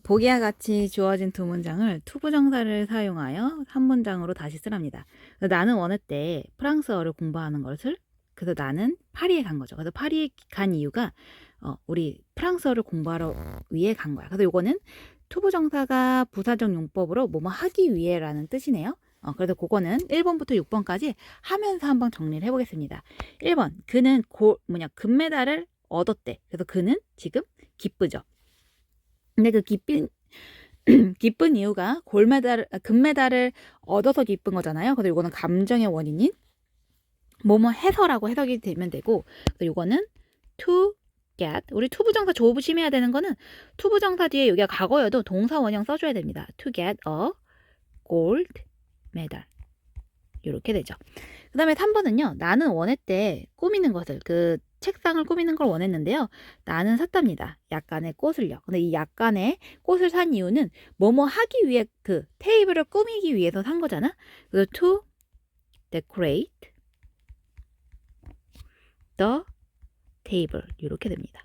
보기와 같이 주어진 두 문장을 투부정사를 사용하여 한 문장으로 다시 쓰랍니다. 나는 원했대 프랑스어를 공부하는 것을. 그래서 나는 파리에 간 거죠. 그래서 파리에 간 이유가 우리 프랑스어를 공부하러 위해 간 거야. 그래서 요거는 투부정사가 부사적 용법으로 뭐뭐 하기 위해라는 뜻이네요. 그래서 그거는 1번부터 6번까지 하면서 한번 정리를 해보겠습니다. 1번, 그는 금메달을 얻었대. 그래서 그는 지금 기쁘죠. 근데 그 기쁜 이유가 금메달을 얻어서 기쁜 거잖아요. 그래서 이거는 감정의 원인인 뭐뭐 해서라고 해석이 되면 되고, 이거는 to get. 우리 투부정사 조심해야 되는 거는 투부정사 뒤에 여기가 과거여도 동사 원형 써줘야 됩니다. to get a gold medal. 이렇게 되죠. 그 다음에 3번은요. 나는 원했대 꾸미는 것을. 그 책상을 꾸미는 걸 원했는데요. 나는 샀답니다. 약간의 꽃을요. 근데 이 약간의 꽃을 산 이유는 뭐뭐 하기 위해 그 테이블을 꾸미기 위해서 산 거잖아. 그래서 to decorate the table. 이렇게 됩니다.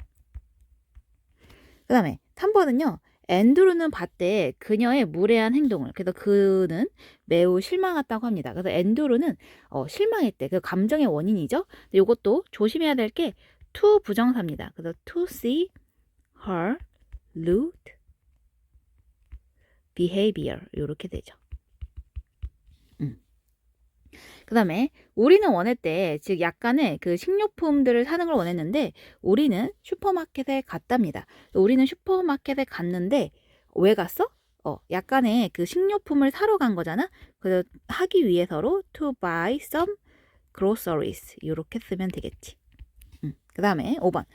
그 다음에 3번은요. 앤드루는 봤대 그녀의 무례한 행동을. 그래서 그는 매우 실망했다고 합니다. 그래서 앤드루는 실망했대. 그 감정의 원인이죠. 이것도 조심해야 될 게 to 부정사입니다. 그래서 to see her rude behavior 이렇게 되죠. 그 다음에 우리는 원했대. 즉 약간의 그 식료품들을 사는 걸 원했는데 우리는 슈퍼마켓에 갔답니다. 우리는 슈퍼마켓에 갔는데 왜 갔어? 약간의 그 식료품을 사러 간 거잖아. 그래서 하기 위해서로 to buy some groceries 이렇게 쓰면 되겠지. 그 다음에 5번.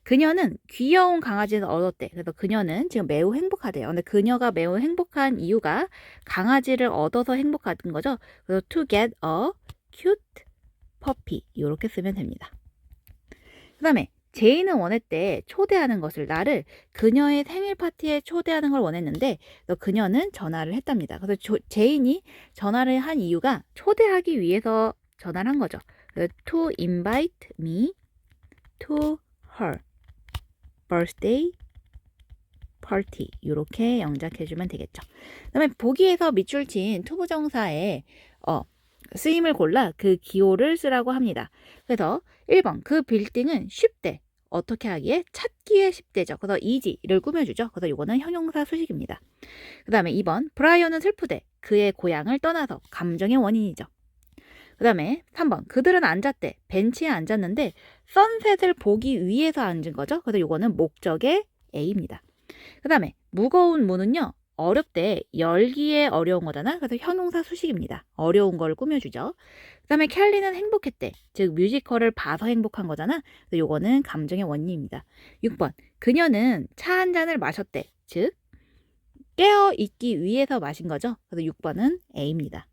그녀는 귀여운 강아지를 얻었대. 그래서 그녀는 지금 매우 행복하대요. 근데 그녀가 매우 행복한 이유가 강아지를 얻어서 행복한 거죠. 그래서 to get a cute puppy 이렇게 쓰면 됩니다. 그 다음에 제이는 원했대 초대하는 것을. 나를 그녀의 생일 파티에 초대하는 걸 원했는데 그녀는 전화를 했답니다. 그래서 제인이 전화를 한 이유가 초대하기 위해서 전화를 한 거죠. to invite me to her birthday party 이렇게 영작해주면 되겠죠. 그 다음에 보기에서 밑줄 친 투부정사의 쓰임을 골라 그 기호를 쓰라고 합니다. 그래서 1번 그 빌딩은 쉽대. 어떻게 하기에? 찾기에 쉽대죠. 그래서 easy를 꾸며주죠. 그래서 이거는 형용사 수식입니다. 그 다음에 2번 브라이언은 슬프대. 그의 고향을 떠나서. 감정의 원인이죠. 그 다음에 3번 그들은 앉았대. 벤치에 앉았는데 선셋을 보기 위해서 앉은 거죠. 그래서 이거는 목적의 A입니다. 그 다음에 무거운 문은요. 어렵대. 열기에 어려운 거잖아. 그래서 형용사 수식입니다. 어려운 걸 꾸며주죠. 그 다음에 켈리는 행복했대. 즉 뮤지컬을 봐서 행복한 거잖아. 그래서 요거는 감정의 원인입니다. 6번 그녀는 차 한 잔을 마셨대. 즉 깨어있기 위해서 마신 거죠. 그래서 6번은 A입니다.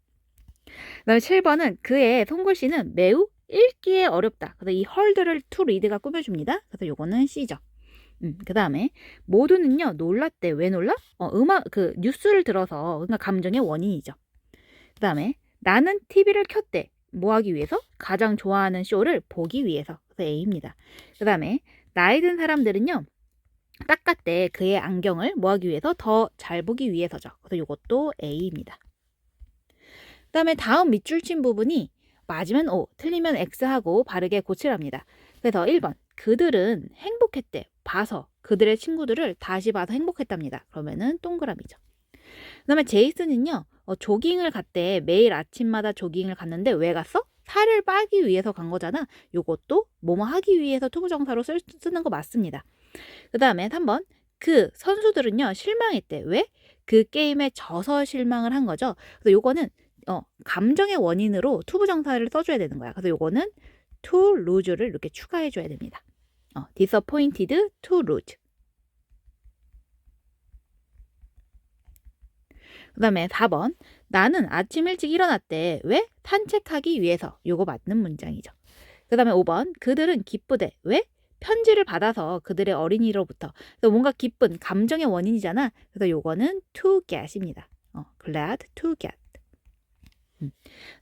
그 다음에 7번은 그의 손글씨는 매우 읽기에 어렵다. 그래서 이 헐드를 to read가 꾸며줍니다. 그래서 요거는 C죠. 그 다음에 모두는요 놀랐대. 왜 놀라? 뉴스를 들어서. 그러니까 감정의 원인이죠. 그 다음에 나는 TV를 켰대. 뭐 하기 위해서? 가장 좋아하는 쇼를 보기 위해서. 그래서 A입니다. 그 다음에 나이 든 사람들은요 닦았대. 그의 안경을 뭐 하기 위해서? 더 잘 보기 위해서죠. 그래서 이것도 A입니다. 그 다음에 다음 밑줄 친 부분이 맞으면 O, 틀리면 X 하고 바르게 고치랍니다. 그래서 1번 그들은 행복했대. 봐서 그들의 친구들을 다시 봐서 행복했답니다. 그러면은 동그라미죠. 그 다음에 제이슨은요 조깅을 갔대. 매일 아침마다 조깅을 갔는데 왜 갔어? 살을 빠기 위해서 간 거잖아. 요것도 뭐뭐 하기 위해서 투부정사로 쓰는 거 맞습니다. 그 다음에 3번 그 선수들은요 실망했대. 왜? 그 게임에 져서 실망을 한 거죠. 그래서 요거는 감정의 원인으로 투부정사를 써줘야 되는 거야. 그래서 요거는 to lose를 이렇게 추가해줘야 됩니다. disappointed to lose. 그 다음에 4번 나는 아침 일찍 일어났대. 왜? 산책하기 위해서. 요거 맞는 문장이죠. 그 다음에 5번 그들은 기쁘대. 왜? 편지를 받아서 그들의 어린이로부터. 그래서 뭔가 기쁜 감정의 원인이잖아. 그래서 요거는 to get입니다. glad to get.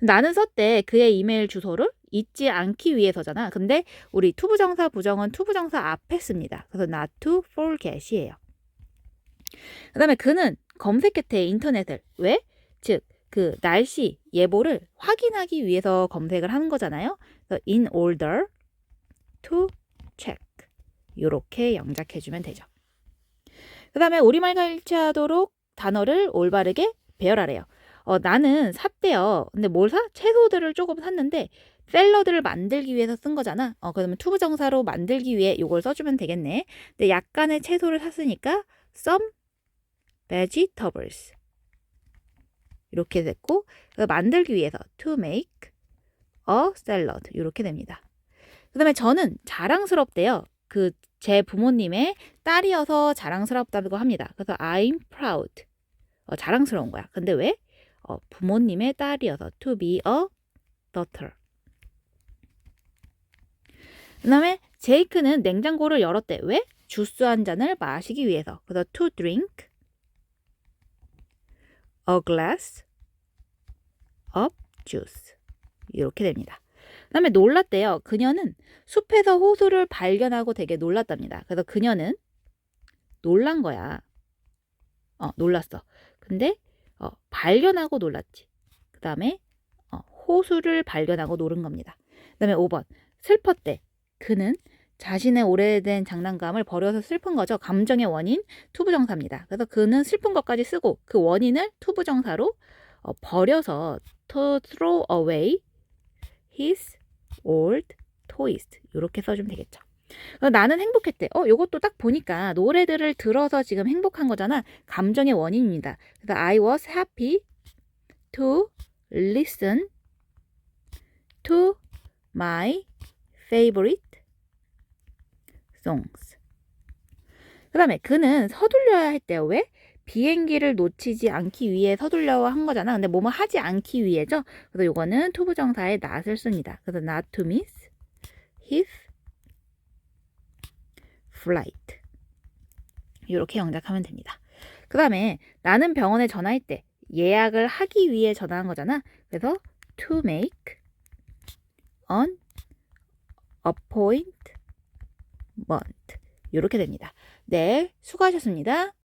나는 썼대. 그의 이메일 주소를 잊지 않기 위해서잖아. 근데 우리 투부정사 부정은 투부정사 앞에 씁니다. 그래서 not to forget이에요. 그 다음에 그는 검색했대, 인터넷을. 왜? 즉, 그 날씨 예보를 확인하기 위해서 검색을 하는 거잖아요. 그래서 in order to check. 이렇게 영작해주면 되죠. 그 다음에 우리말과 일치하도록 단어를 올바르게 배열하래요. 나는 샀대요. 근데 뭘 사? 채소들을 조금 샀는데 샐러드를 만들기 위해서 쓴 거잖아. 그러면 투부정사로 만들기 위해 이걸 써주면 되겠네. 근데 약간의 채소를 샀으니까 some vegetables 이렇게 됐고, 만들기 위해서 to make a salad 이렇게 됩니다. 그 다음에 저는 자랑스럽대요. 제 부모님의 딸이어서 자랑스럽다고 합니다. 그래서 I'm proud. 자랑스러운 거야. 근데 왜? 부모님의 딸이어서 to be a daughter. 그 다음에 제이크는 냉장고를 열었대. 왜? 주스 한 잔을 마시기 위해서. 그래서 to drink a glass of juice. 이렇게 됩니다. 그 다음에 놀랐대요. 그녀는 숲에서 호수를 발견하고 되게 놀랐답니다. 그래서 그녀는 놀란 거야. 놀랐어. 근데 발견하고 놀랐지. 그 다음에 호수를 발견하고 노른 겁니다. 그 다음에 5번 슬펐대. 그는 자신의 오래된 장난감을 버려서 슬픈 거죠. 감정의 원인 투부정사입니다. 그래서 그는 슬픈 것까지 쓰고 그 원인을 투부정사로 버려서 to throw away his old toys 이렇게 써주면 되겠죠. 나는 행복했대. 요것도 딱 보니까 노래들을 들어서 지금 행복한 거잖아. 감정의 원인입니다. 그래서 I was happy to listen to my favorite songs. 그 다음에 그는 서둘러야 했대요. 왜? 비행기를 놓치지 않기 위해 서둘려 한 거잖아. 근데 뭐뭐 하지 않기 위해죠. 그래서 요거는 투부정사의 not을 씁니다. 그래서 not to miss his flight. 이렇게 영작하면 됩니다. 그 다음에 나는 병원에 전화했대. 예약을 하기 위해 전화한 거잖아. 그래서 to make an appointment. 이렇게 됩니다. 네, 수고하셨습니다.